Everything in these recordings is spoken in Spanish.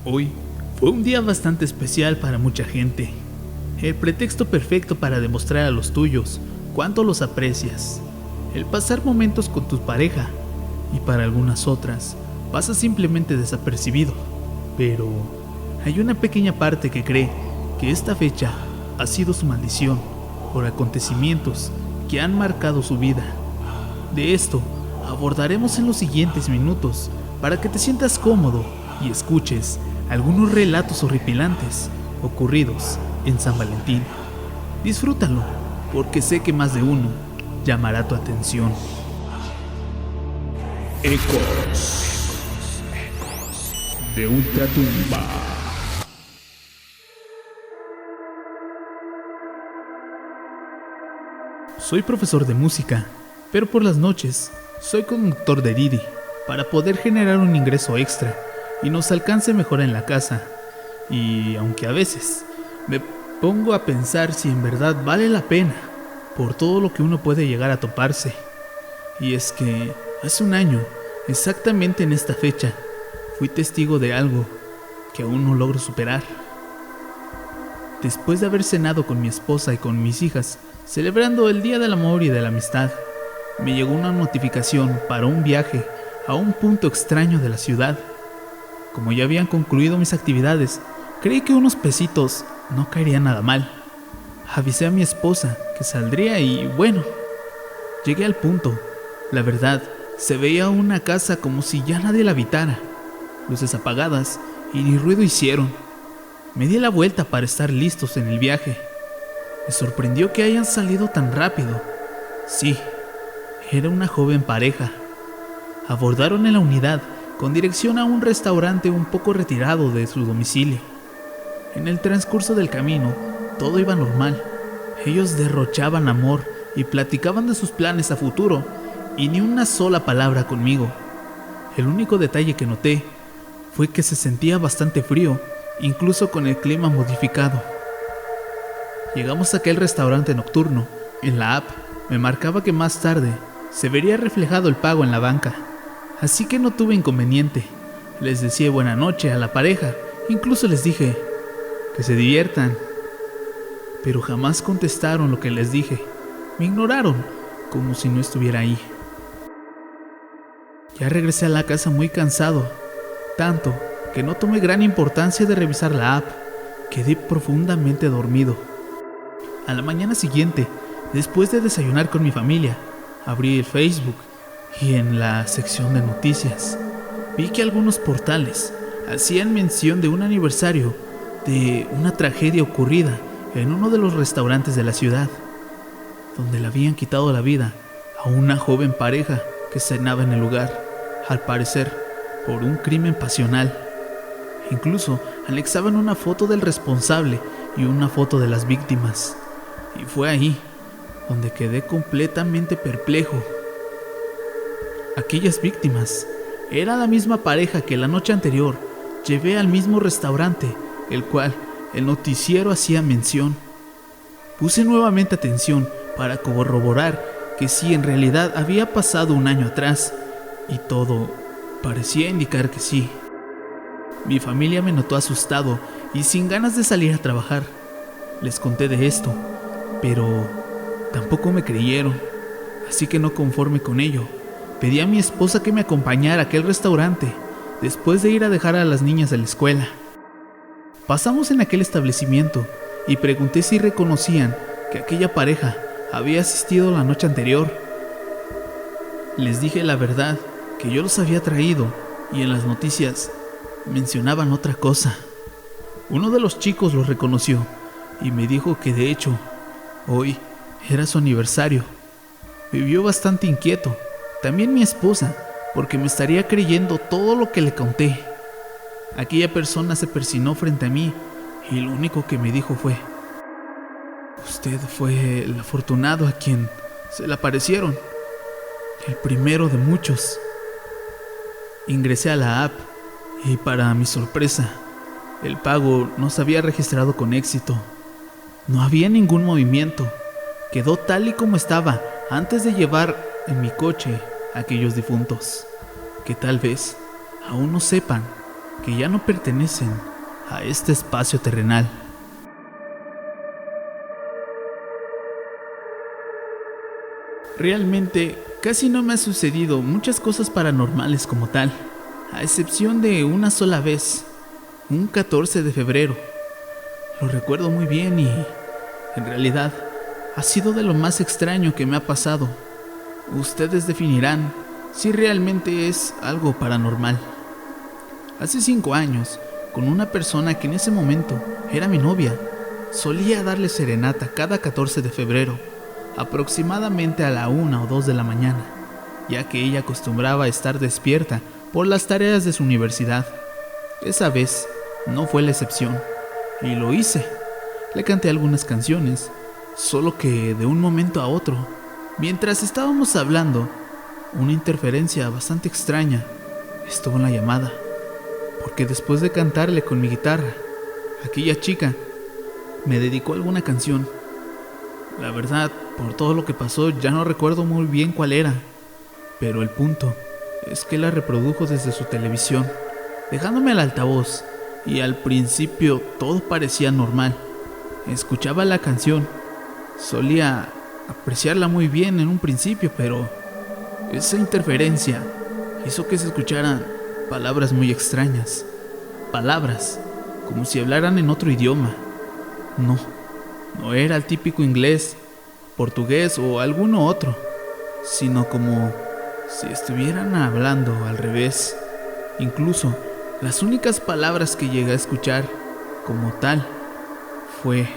Hoy fue un día bastante especial para mucha gente. El pretexto perfecto para demostrar a los tuyos cuánto los aprecias. El pasar momentos con tu pareja, y para algunas otras pasa simplemente desapercibido. Pero hay una pequeña parte que cree que esta fecha ha sido su maldición por acontecimientos que han marcado su vida. De esto abordaremos en los siguientes minutos para que te sientas cómodo y escuches algunos relatos horripilantes ocurridos en San Valentín. Disfrútalo, porque sé que más de uno llamará tu atención. Ecos de Ultratumba. Soy profesor de música, pero por las noches soy conductor de Didi para poder generar un ingreso extra y nos alcance mejor en la casa. Y aunque a veces me pongo a pensar si en verdad vale la pena por todo lo que uno puede llegar a toparse. Y es que hace un año, exactamente en esta fecha, fui testigo de algo que aún no logro superar. Después de haber cenado con mi esposa y con mis hijas, celebrando el Día del Amor y de la Amistad, me llegó una notificación para un viaje a un punto extraño de la ciudad. Como ya habían concluido mis actividades, creí que unos pesitos no caerían nada mal. Avisé a mi esposa que saldría y bueno, llegué al punto. La verdad, se veía una casa como si ya nadie la habitara. Luces apagadas y ni ruido hicieron. Me di la vuelta para estar listos en el viaje. Me sorprendió que hayan salido tan rápido. Sí, era una joven pareja. Abordaron en la unidad con dirección a un restaurante un poco retirado de su domicilio. En el transcurso del camino, todo iba normal. Ellos derrochaban amor y platicaban de sus planes a futuro, y ni una sola palabra conmigo. El único detalle que noté fue que se sentía bastante frío, incluso con el clima modificado. Llegamos a aquel restaurante nocturno. En la app me marcaba que más tarde se vería reflejado el pago en la banca, así que no tuve inconveniente. Les decía buena noche a la pareja, incluso les dije que se diviertan, pero jamás contestaron lo que les dije. Me ignoraron, como si no estuviera ahí. Ya regresé a la casa muy cansado, tanto que no tomé gran importancia de revisar la app. Quedé profundamente dormido. A la mañana siguiente, después de desayunar con mi familia, abrí el Facebook y en la sección de noticias vi que algunos portales hacían mención de un aniversario de una tragedia ocurrida en uno de los restaurantes de la ciudad, donde le habían quitado la vida a una joven pareja que cenaba en el lugar, al parecer por un crimen pasional. Incluso anexaban una foto del responsable y una foto de las víctimas. Y fue ahí donde quedé completamente perplejo. Aquellas víctimas era la misma pareja que la noche anterior llevé al mismo restaurante, el cual el noticiero hacía mención. Puse nuevamente atención para corroborar que sí, en realidad había pasado un año atrás, y todo parecía indicar que sí. Mi familia me notó asustado y sin ganas de salir a trabajar. Les conté de esto, pero tampoco me creyeron, así que no conforme con ello, pedí a mi esposa que me acompañara a aquel restaurante después de ir a dejar a las niñas a la escuela. Pasamos en aquel establecimiento y pregunté si reconocían que aquella pareja había asistido la noche anterior. Les dije la verdad, que yo los había traído y en las noticias mencionaban otra cosa. Uno de los chicos los reconoció y me dijo que de hecho hoy era su aniversario. Me vio bastante inquieto, también mi esposa, porque me estaría creyendo todo lo que le conté. Aquella persona se persinó frente a mí y lo único que me dijo fue: usted fue el afortunado a quien se le aparecieron, el primero de muchos. Ingresé a la app y para mi sorpresa, el pago no se había registrado con éxito. No había ningún movimiento. Quedó tal y como estaba antes de llevar en mi coche a aquellos difuntos, que tal vez aún no sepan que ya no pertenecen a este espacio terrenal. Realmente casi no me ha sucedido muchas cosas paranormales como tal, a excepción de una sola vez, un 14 de febrero. Lo recuerdo muy bien y, en realidad, ha sido de lo más extraño que me ha pasado. Ustedes definirán si realmente es algo paranormal. Hace 5 años, con una persona que en ese momento era mi novia, solía darle serenata cada 14 de febrero, aproximadamente a la 1 o 2 de la mañana, ya que ella acostumbraba a estar despierta por las tareas de su universidad. Esa vez no fue la excepción, y lo hice. Le canté algunas canciones, solo que de un momento a otro, mientras estábamos hablando, una interferencia bastante extraña estuvo en la llamada, porque después de cantarle con mi guitarra, aquella chica me dedicó alguna canción. La verdad, por todo lo que pasó, ya no recuerdo muy bien cuál era, pero el punto es que la reprodujo desde su televisión, dejándome al altavoz, y al principio todo parecía normal. Escuchaba la canción, solía apreciarla muy bien en un principio, pero esa interferencia hizo que se escucharan palabras muy extrañas, palabras como si hablaran en otro idioma. No era el típico inglés, portugués o alguno otro, sino como si estuvieran hablando al revés. Incluso las únicas palabras que llegué a escuchar como tal fue: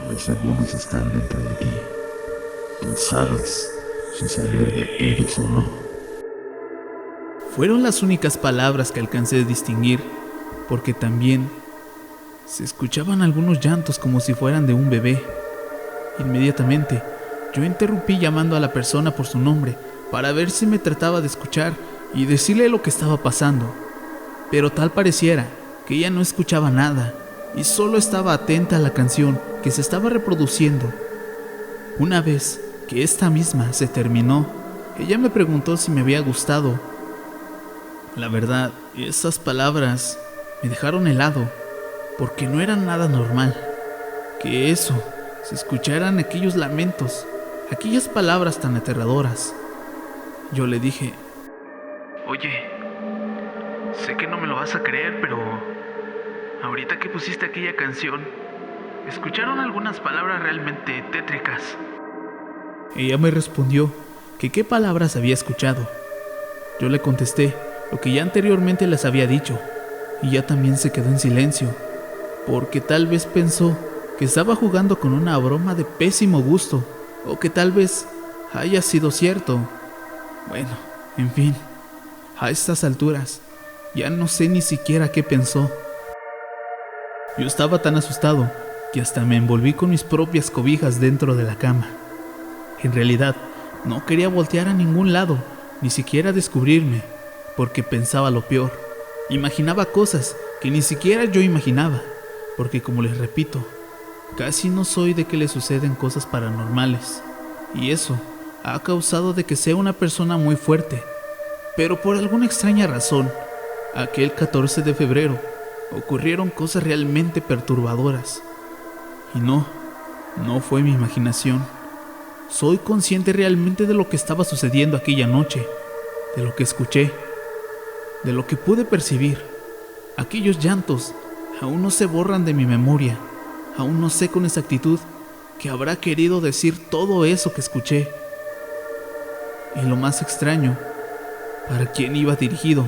los demonios están dentro de ti. Tú sabes si salir de ellos o no. Fueron las únicas palabras que alcancé a distinguir, porque también se escuchaban algunos llantos como si fueran de un bebé. Inmediatamente, yo interrumpí llamando a la persona por su nombre para ver si me trataba de escuchar y decirle lo que estaba pasando. Pero tal pareciera que ella no escuchaba nada y solo estaba atenta a la canción que se estaba reproduciendo. Una vez que esta misma se terminó, ella me preguntó si me había gustado. La verdad, esas palabras me dejaron helado, porque no era nada normal que eso se escucharan aquellos lamentos, aquellas palabras tan aterradoras. Yo le dije: oye, sé que no me lo vas a creer, pero ahorita que pusiste aquella canción, escucharon algunas palabras realmente tétricas. Ella me respondió que qué palabras había escuchado. Yo le contesté lo que ya anteriormente les había dicho, y ya también se quedó en silencio, porque tal vez pensó que estaba jugando con una broma de pésimo gusto, o que tal vez haya sido cierto. Bueno, en fin, a estas alturas ya no sé ni siquiera qué pensó. Yo estaba tan asustado que hasta me envolví con mis propias cobijas dentro de la cama. En realidad, no quería voltear a ningún lado, ni siquiera descubrirme, porque pensaba lo peor. Imaginaba cosas que ni siquiera yo imaginaba, porque como les repito, casi no soy de que le suceden cosas paranormales, y eso ha causado de que sea una persona muy fuerte. Pero por alguna extraña razón, aquel 14 de febrero ocurrieron cosas realmente perturbadoras. Y no fue mi imaginación. Soy consciente realmente de lo que estaba sucediendo aquella noche, de lo que escuché, de lo que pude percibir. Aquellos llantos aún no se borran de mi memoria. Aún no sé con exactitud qué habrá querido decir todo eso que escuché. Y lo más extraño, ¿para quién iba dirigido?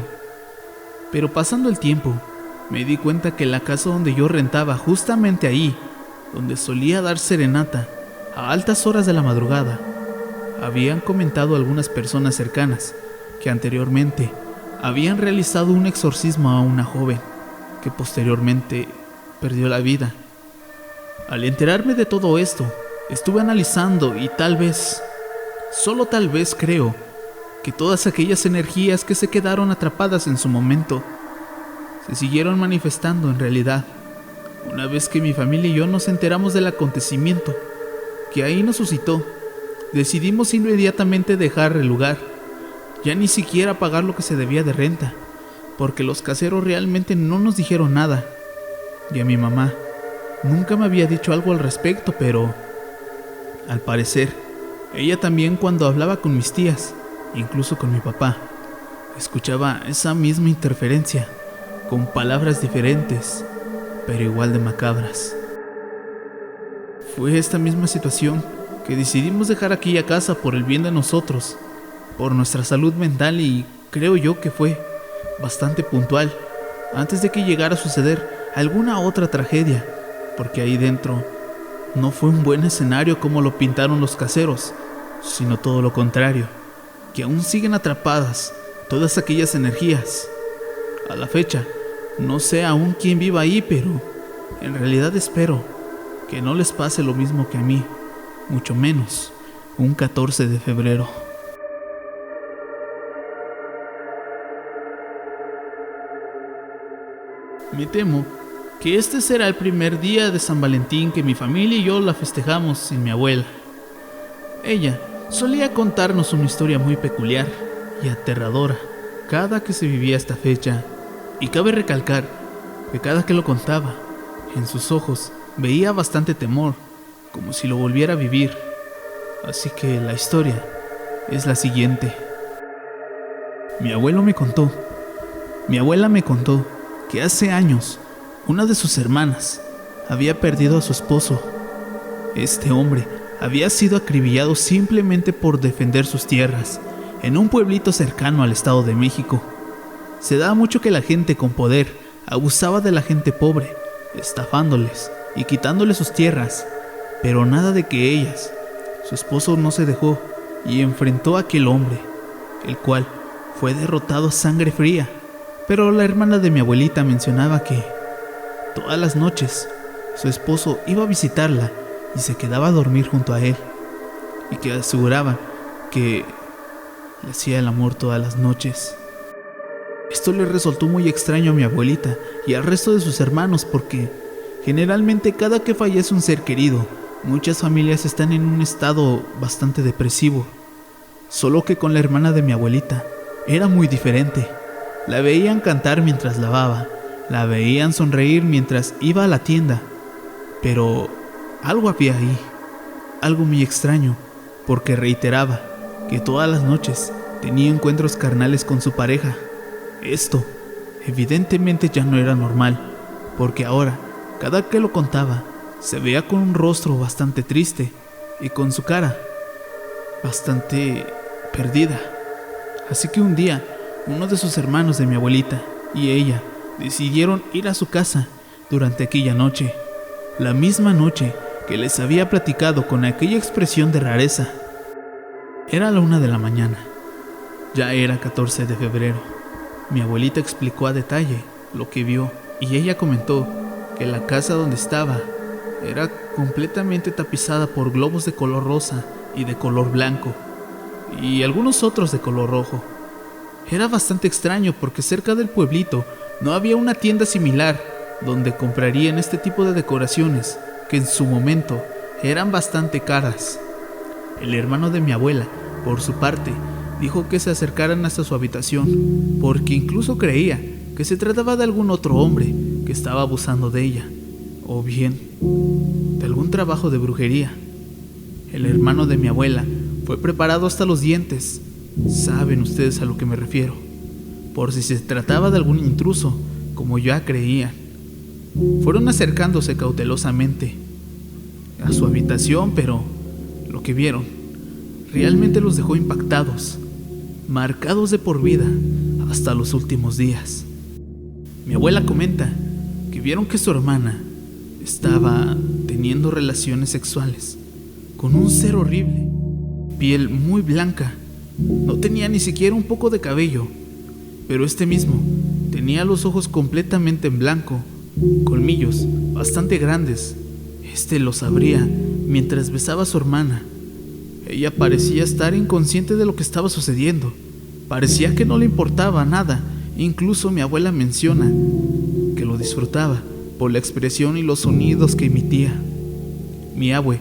Pero pasando el tiempo, me di cuenta que la casa donde yo rentaba, justamente ahí, donde solía dar serenata a altas horas de la madrugada, habían comentado algunas personas cercanas que anteriormente habían realizado un exorcismo a una joven que posteriormente perdió la vida. Al enterarme de todo esto, estuve analizando y tal vez, solo tal vez creo, que todas aquellas energías que se quedaron atrapadas en su momento se siguieron manifestando en realidad. Una vez que mi familia y yo nos enteramos del acontecimiento que ahí nos suscitó, decidimos inmediatamente dejar el lugar, ya ni siquiera pagar lo que se debía de renta, porque los caseros realmente no nos dijeron nada. Y a mi mamá nunca me había dicho algo al respecto, pero al parecer, ella también, cuando hablaba con mis tías, incluso con mi papá, escuchaba esa misma interferencia, con palabras diferentes, pero igual de macabras. Fue esta misma situación que decidimos dejar aquella casa por el bien de nosotros, por nuestra salud mental, y creo yo que fue bastante puntual antes de que llegara a suceder alguna otra tragedia, porque ahí dentro no fue un buen escenario como lo pintaron los caseros, sino todo lo contrario, que aún siguen atrapadas todas aquellas energías. A la fecha, no sé aún quién viva ahí, pero en realidad espero que no les pase lo mismo que a mí, mucho menos un 14 de febrero. Me temo que este será el primer día de San Valentín que mi familia y yo la festejamos sin mi abuela. Ella solía contarnos una historia muy peculiar y aterradora cada que se vivía esta fecha, y cabe recalcar que cada que lo contaba, en sus ojos veía bastante temor, como si lo volviera a vivir. Así que la historia es la siguiente. Mi abuela me contó que hace años una de sus hermanas había perdido a su esposo. Este hombre había sido acribillado simplemente por defender sus tierras en un pueblito cercano al Estado de México. Se daba mucho que la gente con poder abusaba de la gente pobre, estafándoles y quitándoles sus tierras, pero nada de que ellas. Su esposo no se dejó y enfrentó a aquel hombre, el cual fue derrotado a sangre fría. Pero la hermana de mi abuelita mencionaba que todas las noches su esposo iba a visitarla y se quedaba a dormir junto a él, y que aseguraban que le hacía el amor todas las noches. Esto le resultó muy extraño a mi abuelita y al resto de sus hermanos, porque generalmente cada que fallece un ser querido, muchas familias están en un estado bastante depresivo. Solo que con la hermana de mi abuelita era muy diferente. La veían cantar mientras lavaba, la veían sonreír mientras iba a la tienda, pero algo había ahí, algo muy extraño, porque reiteraba que todas las noches tenía encuentros carnales con su pareja. Esto evidentemente ya no era normal, porque ahora, cada que lo contaba, se veía con un rostro bastante triste y con su cara bastante perdida. Así que un día, uno de sus hermanos de mi abuelita y ella decidieron ir a su casa durante aquella noche, la misma noche que les había platicado con aquella expresión de rareza. Era la 1 de la mañana, ya era 14 de febrero. Mi abuelita explicó a detalle lo que vio y ella comentó que la casa donde estaba era completamente tapizada por globos de color rosa y de color blanco, y algunos otros de color rojo. Era bastante extraño porque cerca del pueblito no había una tienda similar donde comprarían este tipo de decoraciones, que en su momento eran bastante caras. El hermano de mi abuela, por su parte, dijo que se acercaran hasta su habitación, porque incluso creía que se trataba de algún otro hombre que estaba abusando de ella, o bien de algún trabajo de brujería. El hermano de mi abuela fue preparado hasta los dientes. Saben ustedes a lo que me refiero, por si se trataba de algún intruso, como ya creían. Fueron acercándose cautelosamente a su habitación, pero lo que vieron realmente los dejó impactados, marcados de por vida hasta los últimos días. Mi abuela comenta que vieron que su hermana estaba teniendo relaciones sexuales con un ser horrible, piel muy blanca. No tenía ni siquiera un poco de cabello, pero este mismo tenía los ojos completamente en blanco, colmillos bastante grandes. Este los abría mientras besaba a su hermana. Ella parecía estar inconsciente de lo que estaba sucediendo. Parecía que no le importaba nada. Incluso mi abuela menciona que lo disfrutaba por la expresión y los sonidos que emitía. Mi abue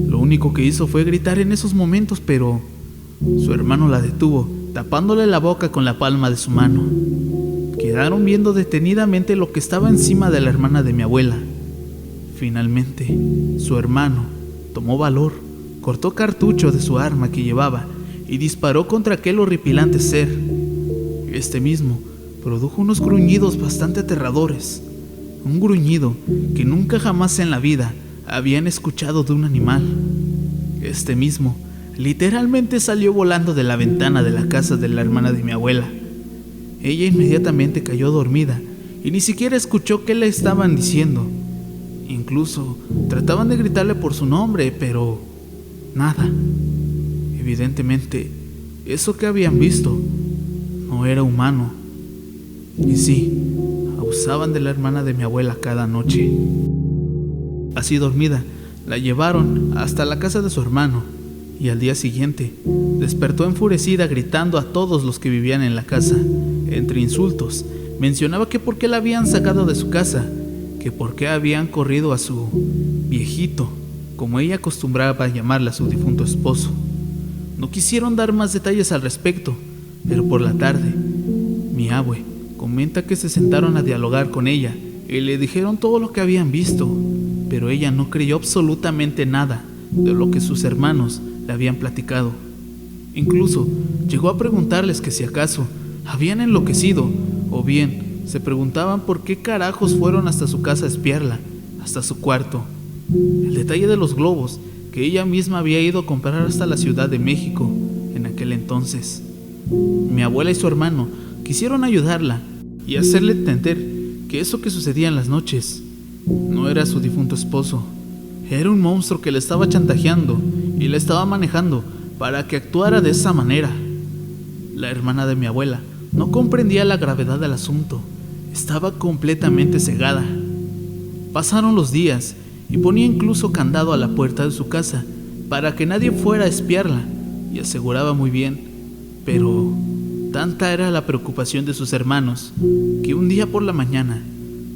lo único que hizo fue gritar en esos momentos, pero su hermano la detuvo, tapándole la boca con la palma de su mano. quedaron viendo detenidamente lo que estaba encima de la hermana de mi abuela. Finalmente, su hermano tomó valor, cortó cartucho de su arma que llevaba y disparó contra aquel horripilante ser. Este mismo produjo unos gruñidos bastante aterradores, un gruñido que nunca jamás en la vida habían escuchado de un animal. Este mismo literalmente salió volando de la ventana de la casa de la hermana de mi abuela. Ella inmediatamente cayó dormida y ni siquiera escuchó qué le estaban diciendo. Incluso trataban de gritarle por su nombre, pero nada. Evidentemente, eso que habían visto no era humano. Y sí, abusaban de la hermana de mi abuela cada noche. Así dormida, la llevaron hasta la casa de su hermano y al día siguiente despertó enfurecida gritando a todos los que vivían en la casa. Entre insultos, mencionaba que por qué la habían sacado de su casa, que por qué habían corrido a su viejito, como ella acostumbraba a llamarle a su difunto esposo. No quisieron dar más detalles al respecto, pero por la tarde, mi abue comenta que se sentaron a dialogar con ella y le dijeron todo lo que habían visto, pero ella no creyó absolutamente nada de lo que sus hermanos le habían platicado. Incluso llegó a preguntarles que si acaso habían enloquecido o bien se preguntaban por qué carajos fueron hasta su casa a espiarla, hasta su cuarto. El detalle de los globos que ella misma había ido a comprar hasta la Ciudad de México en aquel entonces. Mi abuela y su hermano quisieron ayudarla y hacerle entender que eso que sucedía en las noches no era su difunto esposo, era un monstruo que le estaba chantajeando y le estaba manejando para que actuara de esa manera. La hermana de mi abuela no comprendía la gravedad del asunto, estaba completamente cegada. Pasaron los días y ponía incluso candado a la puerta de su casa para que nadie fuera a espiarla, y aseguraba muy bien, pero tanta era la preocupación de sus hermanos que un día por la mañana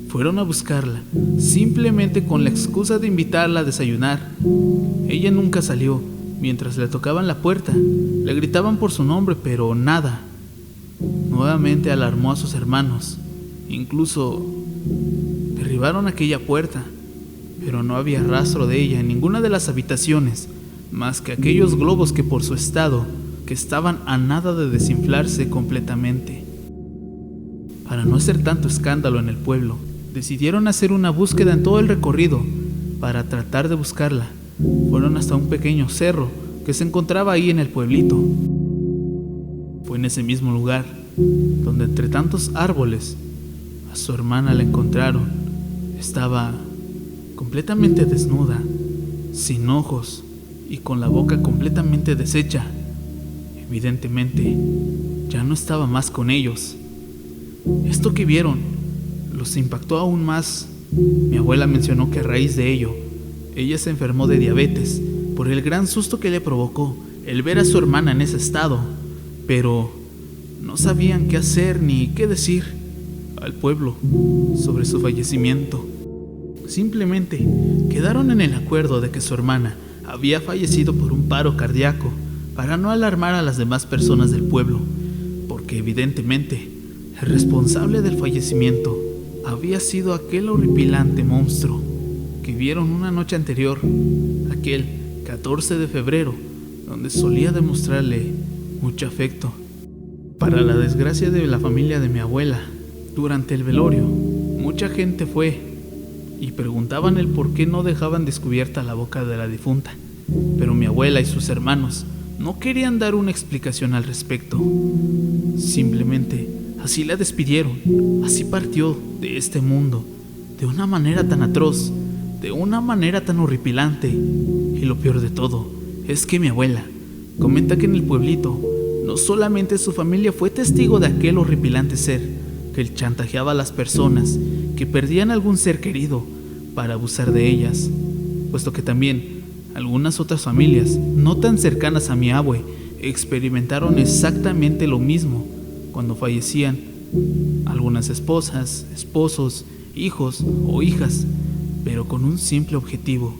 fueron a buscarla, simplemente con la excusa de invitarla a desayunar. Ella nunca salió. Mientras le tocaban la puerta, le gritaban por su nombre, pero nada. Nuevamente alarmó a sus hermanos. Incluso derribaron aquella puerta, pero no había rastro de ella en ninguna de las habitaciones, más que aquellos globos que por su estado, que estaban a nada de desinflarse completamente. Para no hacer tanto escándalo en el pueblo, decidieron hacer una búsqueda en todo el recorrido para tratar de buscarla. Fueron hasta un pequeño cerro que se encontraba ahí en el pueblito. Fue en ese mismo lugar donde entre tantos árboles a su hermana la encontraron. Estaba completamente desnuda, sin ojos y con la boca completamente deshecha. Evidentemente, ya no estaba más con ellos. Esto que vieron los impactó aún más. Mi abuela mencionó que a raíz de ello, ella se enfermó de diabetes por el gran susto que le provocó el ver a su hermana en ese estado, pero no sabían qué hacer ni qué decir al pueblo sobre su fallecimiento. Simplemente quedaron en el acuerdo de que su hermana había fallecido por un paro cardíaco para no alarmar a las demás personas del pueblo, porque evidentemente el responsable del fallecimiento había sido aquel horripilante monstruo que vieron una noche anterior, aquel 14 de febrero, donde solía demostrarle mucho afecto. Para la desgracia de la familia de mi abuela, durante el velorio, mucha gente fue y preguntaban el por qué no dejaban descubierta la boca de la difunta, pero mi abuela y sus hermanos no querían dar una explicación al respecto. Simplemente así la despidieron, así partió de este mundo, de una manera tan atroz, de una manera tan horripilante. Y lo peor de todo es que mi abuela comenta que en el pueblito no solamente su familia fue testigo de aquel horripilante ser que chantajeaba a las personas que perdían algún ser querido para abusar de ellas, puesto que también algunas otras familias no tan cercanas a mi abue experimentaron exactamente lo mismo cuando fallecían algunas esposas, esposos, hijos o hijas, pero con un simple objetivo: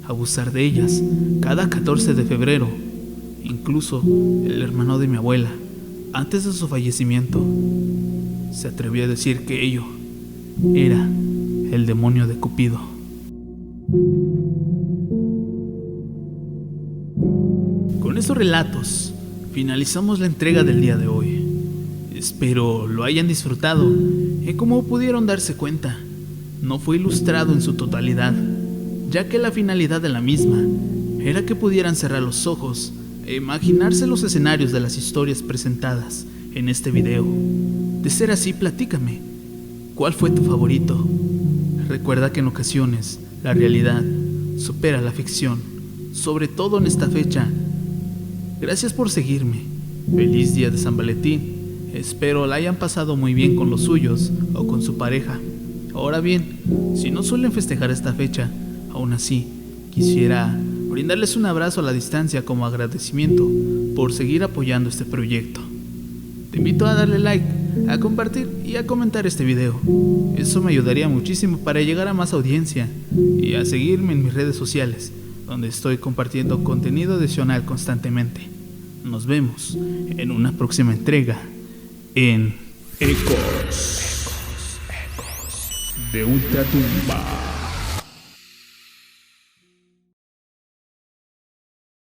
abusar de ellas cada 14 de febrero. Incluso el hermano de mi abuela, antes de su fallecimiento, se atrevió a decir que ello era el demonio de Cupido. Con estos relatos finalizamos la entrega del día de hoy. Espero lo hayan disfrutado y como pudieron darse cuenta, no fue ilustrado en su totalidad, ya que la finalidad de la misma era que pudieran cerrar los ojos e imaginarse los escenarios de las historias presentadas en este video. De ser así, platícame, ¿cuál fue tu favorito? Recuerda que en ocasiones la realidad supera la ficción, sobre todo en esta fecha. Gracias por seguirme. Feliz día de San Valentín. Espero la hayan pasado muy bien con los suyos o con su pareja. Ahora bien, si no suelen festejar esta fecha, aún así, quisiera brindarles un abrazo a la distancia como agradecimiento por seguir apoyando este proyecto. Te invito a darle like, a compartir y a comentar este video. Eso me ayudaría muchísimo para llegar a más audiencia y a seguirme en mis redes sociales, donde estoy compartiendo contenido adicional constantemente. Nos vemos en una próxima entrega en Ecos de Ultratumba.